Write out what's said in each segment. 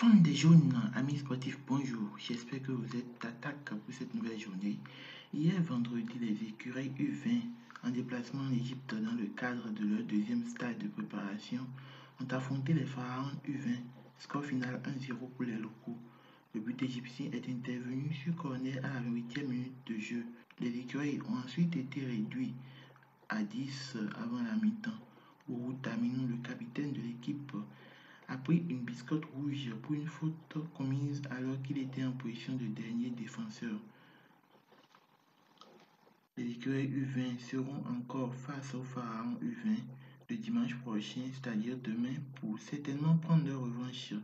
Fans des jaunes, amis sportifs, bonjour. J'espère que vous êtes d'attaque pour cette nouvelle journée. Hier vendredi, les écureuils U20, en déplacement en Égypte dans le cadre de leur deuxième stade de préparation, ont affronté les pharaons U20. Score final 1-0 pour les locaux. Le but égyptien est intervenu sur corner à la 8e minute de jeu. Les écureuils ont ensuite été réduits à 10 avant la mi-temps. Ourou Taminou, le capitaine de l'équipe, a pris une biscotte rouge pour une faute commise alors qu'il était en position de dernier défenseur. Les écureuils U20 seront encore face aux pharaons U20 le dimanche prochain, c'est-à-dire demain, pour certainement prendre leur revanche.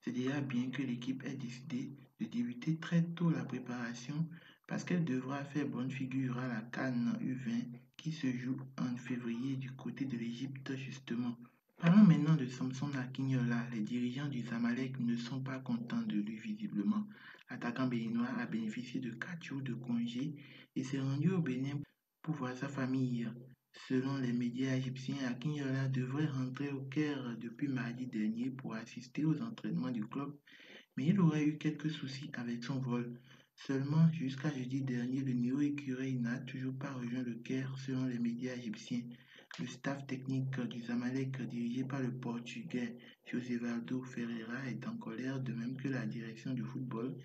C'est déjà bien que l'équipe ait décidé de débuter très tôt la préparation parce qu'elle devra faire bonne figure à la CAN U20 qui se joue en février du côté de l'Égypte justement. Parlons maintenant de Samson Akinyola. Les dirigeants du Zamalek ne sont pas contents de lui visiblement. L'attaquant béninois a bénéficié de 4 jours de congé et s'est rendu au Bénin pour voir sa famille. Selon les médias égyptiens, Akinyola devrait rentrer au Caire depuis mardi dernier pour assister aux entraînements du club, mais il aurait eu quelques soucis avec son vol. Seulement jusqu'à jeudi dernier, le néo-écureuil n'a toujours pas rejoint le Caire selon les médias égyptiens. Le staff technique du Zamalek, dirigé par le Portugais Josévaldo Ferreira, est en colère, de même que la direction du football,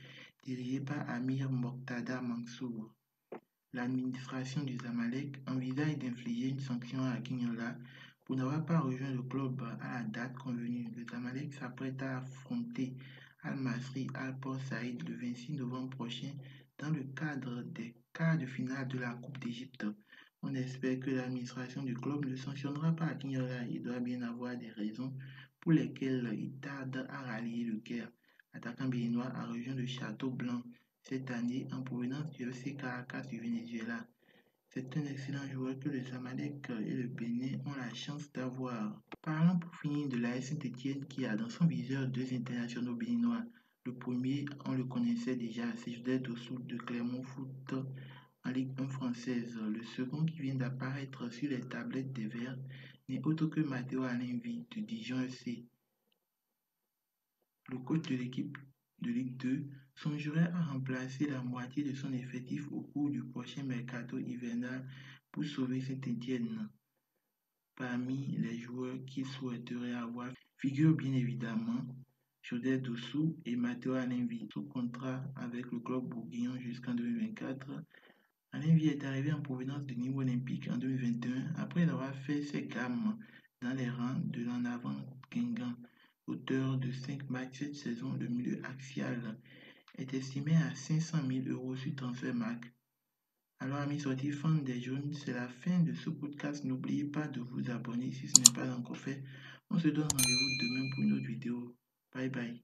dirigée par Amir Moqtada Mansour. L'administration du Zamalek envisage d'infliger une sanction à Akinyola pour n'avoir pas rejoint le club à la date convenue. Le Zamalek s'apprête à affronter Al-Masri Al-Port Saïd le 26 novembre prochain dans le cadre des quarts de finale de la Coupe d'Égypte. On espère que l'administration du club ne sanctionnera pas Akinyola. Il doit bien avoir des raisons pour lesquelles il tarde à rallier le Caire. L'attaquant béninois a rejoint le Château Blanc cette année en provenance du FC Caracas du Venezuela. C'est un excellent joueur que le Zamalek et le Bénin ont la chance d'avoir. Parlons pour finir de l'AS Saint-Étienne qui a dans son viseur deux internationaux béninois. Le premier, on le connaissait déjà, c'est José Dossou de Clermont Foot en Ligue 1 française. Le second qui vient d'apparaître sur les tablettes des Verts n'est autre que Matteo Alenvi de Dijon FC. Le coach de l'équipe de Ligue 2 songerait à remplacer la moitié de son effectif au cours du prochain mercato hivernal pour sauver Saint-Étienne. Parmi les joueurs qu'il souhaiterait avoir figurent bien évidemment José Dossou et Matteo Alenvi, sous contrat avec le club bourguignon jusqu'en 2024. Alenvi est arrivé en provenance du Nîmes Olympique en 2021 après avoir fait ses gammes dans les rangs de l'en avant Guingamp. Auteur de 5 matchs cette saison, le milieu axial est estimé à 500 000 € sur Transfermarkt. Alors, amis sportifs, fans des jaunes, c'est la fin de ce podcast. N'oubliez pas de vous abonner si ce n'est pas encore fait. On se donne rendez-vous demain pour une autre vidéo. Bye bye.